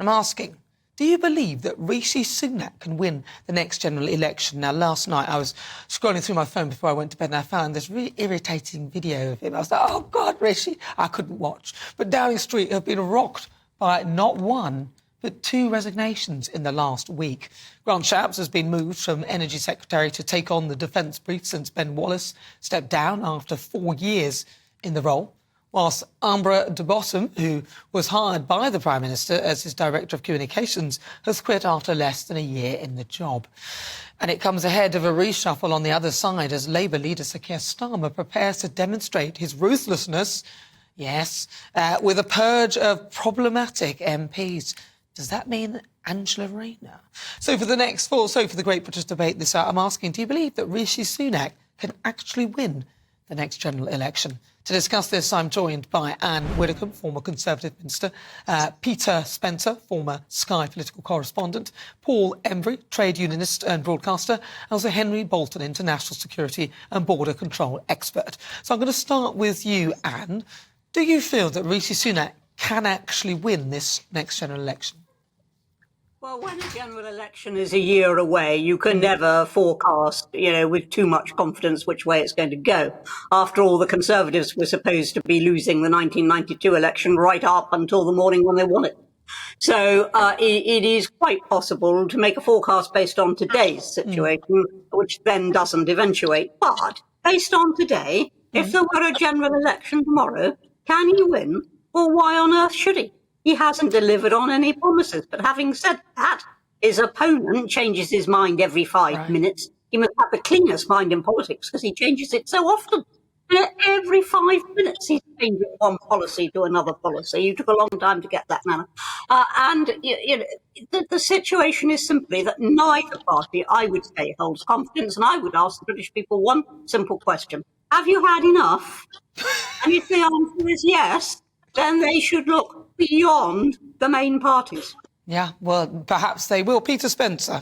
I'm asking, do you believe that Rishi Sunak can win the next general election? Now, last night I was scrolling through my phone before I went to bed and I found this really irritating video of him. I was like, oh, God, Rishi, I couldn't watch. But Downing Street have been rocked by not one, but 2 resignations in the last week. Grant Shapps has been moved from Energy Secretary to take on the defence brief since Ben Wallace stepped down after 4 years in the role, whilst Ambra de Bottom, who was hired by the Prime Minister as his Director of Communications, has quit after less than a year in the job. And it comes ahead of a reshuffle on the other side as Labour leader Sir Keir Starmer prepares to demonstrate his ruthlessness, with a purge of problematic MPs. Does that mean Angela Rayner? So for the Great British Debate this hour, I'm asking, do you believe that Rishi Sunak can actually win the next general election? To discuss this, I'm joined by Ann Widdecombe, former Conservative Minister, Peter Spencer, former Sky political correspondent, Paul Embry, trade unionist and broadcaster, and also Henry Bolton, international security and border control expert. So I'm going to start with you, Ann. Do you feel that Rishi Sunak can actually win this next general election? Well, when a general election is a year away, you can never forecast, with too much confidence which way it's going to go. After all, the Conservatives were supposed to be losing the 1992 election right up until the morning when they won it. So it is quite possible to make a forecast based on today's situation, which then doesn't eventuate. But based on today, if there were a general election tomorrow, can he win? Or why on earth should he? He hasn't delivered on any promises. But having said that, his opponent changes his mind every 5 minutes. He must have the cleanest mind in politics because he changes it so often. Every 5 minutes he's changing one policy to another policy. You took a long time to get that, Nana. The situation is simply that neither party, I would say, holds confidence. And I would ask the British people one simple question. Have you had enough? And if the answer is yes, then they should look beyond the main parties. Yeah, well, perhaps they will. Peter Spencer,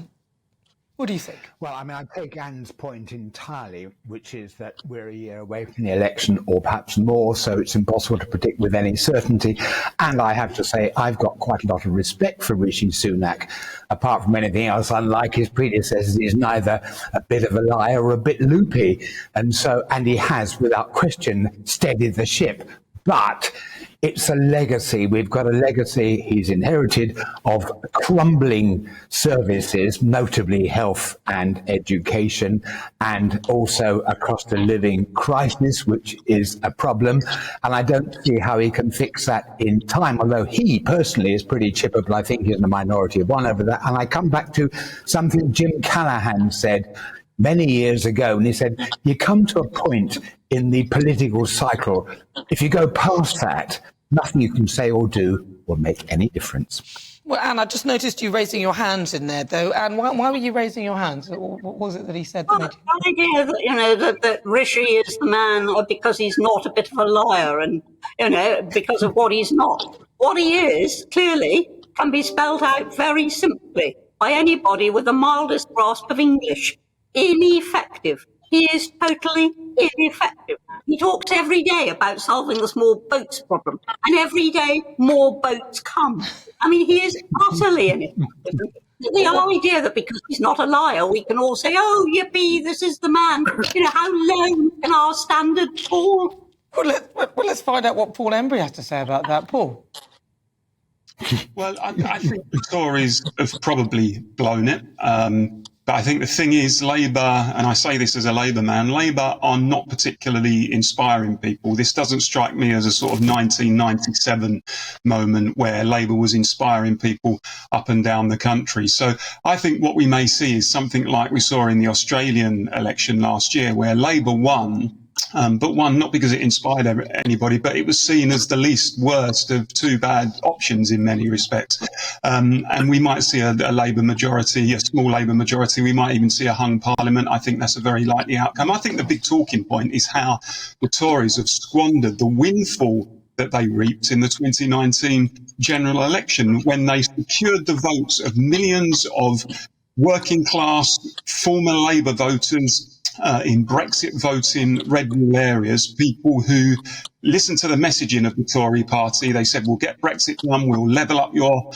what do you think? Well, I take Anne's point entirely, which is that we're a year away from the election, or perhaps more, so it's impossible to predict with any certainty. And I have to say, I've got quite a lot of respect for Rishi Sunak. Apart from anything else, unlike his predecessors, he's neither a bit of a liar or a bit loopy. And he has, without question, steadied the ship. But it's a legacy. We've got a legacy he's inherited of crumbling services, notably health and education, and also a cost of living crisis, which is a problem. And I don't see how he can fix that in time, although he personally is pretty chipper, but I think he's in the minority of one over that. And I come back to something Jim Callaghan said many years ago, and he said, you come to a point in the political cycle, if you go past that, nothing you can say or do will make any difference. Well, Anne, I just noticed you raising your hands in there, though. Anne, why were you raising your hands? What was it that he said? Well, the idea that, that Rishi is the man because he's not a bit of a liar and, because of what he's not. What he is, clearly, can be spelled out very simply by anybody with the mildest grasp of English. Ineffective. He is totally ineffective. He talks every day about solving the small boats problem, and every day more boats come. He is utterly ineffective. The idea that because he's not a liar, we can all say, oh, yippee, this is the man. How low can our standard fall? Well, let's find out what Paul Embry has to say about that. Paul? Well, I think the Tories have probably blown it. But I think the thing is, Labour, and I say this as a Labour man, Labour are not particularly inspiring people. This doesn't strike me as a sort of 1997 moment where Labour was inspiring people up and down the country. So I think what we may see is something like we saw in the Australian election last year, where Labour won. But won not because it inspired anybody, but it was seen as the least worst of 2 bad options in many respects. And we might see a Labour majority, a small Labour majority. We might even see a hung parliament. I think that's a very likely outcome. I think the big talking point is how the Tories have squandered the windfall that they reaped in the 2019 general election when they secured the votes of millions of working class former Labour voters in Brexit voting red wall areas, people who listened to the messaging of the Tory party. They said, we'll get Brexit done, we'll level up your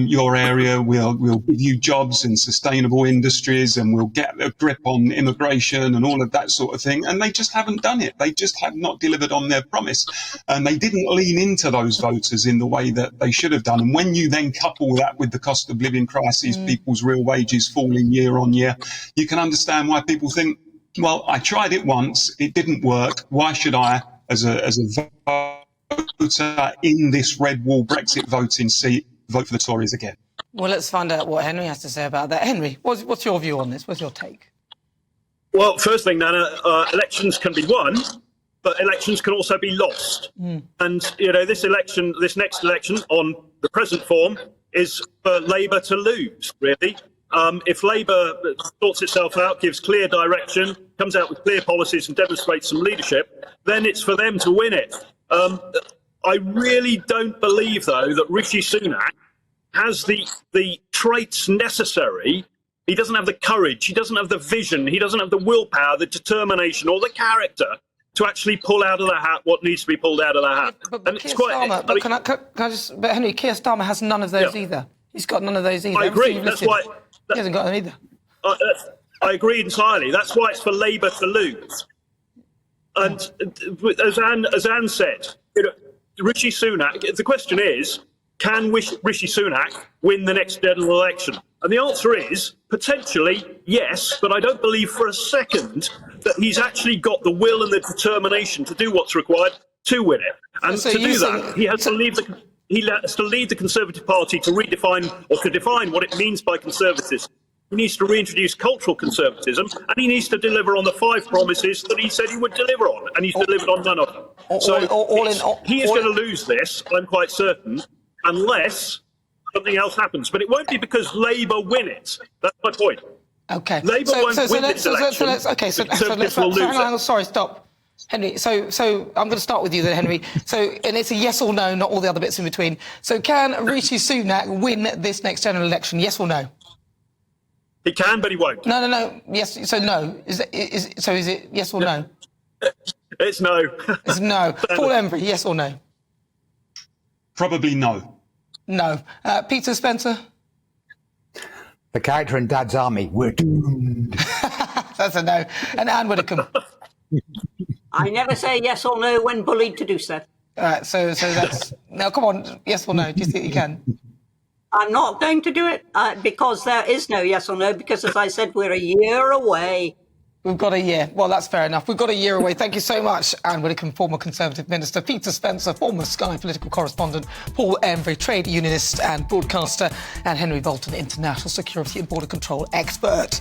your area. We'll give you jobs in sustainable industries, and we'll get a grip on immigration and all of that sort of thing. And they just haven't done it. They just have not delivered on their promise. And they didn't lean into those voters in the way that they should have done. And when you then couple that with the cost of living crisis, people's real wages falling year on year, you can understand why people think, well, I tried it once, it didn't work. Why should I, as a voter in this red wall Brexit voting seat, vote for the Tories again? Well, let's find out what Henry has to say about that. Henry, what's your view on this? What's your take? Well, first thing, Nana, elections can be won, but elections can also be lost. And, this next election on the present form is for Labour to lose, really. If Labour sorts itself out, gives clear direction, comes out with clear policies and demonstrates some leadership, then it's for them to win it. I really don't believe, though, that Rishi Sunak has the traits necessary. He doesn't have the courage, he doesn't have the vision, he doesn't have the willpower, the determination or the character to actually pull out of the hat what needs to be pulled out of the hat. But Keir Starmer, can I just... But Henry, Keir Starmer has none of those either. He's got none of those either. I agree. That's why... He hasn't got them either. I agree entirely. That's why it's for Labour to lose. And as Anne said, Rishi Sunak, the question is, can Rishi Sunak win the next general election? And the answer is, potentially, yes, but I don't believe for a second that he's actually got the will and the determination to do what's required to win it. And to do that, he has to leave the Conservative Party to redefine or to define what it means by conservatism. He needs to reintroduce cultural conservatism, and he needs to deliver on the 5 promises that he said he would deliver on, and he's delivered on none of them. He is going to lose this, I'm quite certain, unless something else happens. But it won't be because Labour win it. That's my point. Okay. Labour won't win this election. Hang on, sorry, stop. Henry, so I'm going to start with you then, Henry. And it's a yes or no, not all the other bits in between. So can Rishi Sunak win this next general election, yes or no? He can, but he won't. No. Yes, so no. Is it yes or no? It's no. It's no. Paul Embry, yes or no? Probably no. No. Peter Spencer? The character in Dad's Army, we're doomed. That's a no. And Ann Widdecombe? I never say yes or no when bullied to do so. All right, so that's... Now, come on, yes or no? Do you think you can? I'm not going to do it because there is no yes or no, because, as I said, we're a year away. We've got a year. Well, that's fair enough. We've got a year away. Thank you so much, Ann Widdecombe, former Conservative Minister, Peter Spencer, former Sky political correspondent, Paul Embry, trade unionist and broadcaster, and Henry Bolton, international security and border control expert.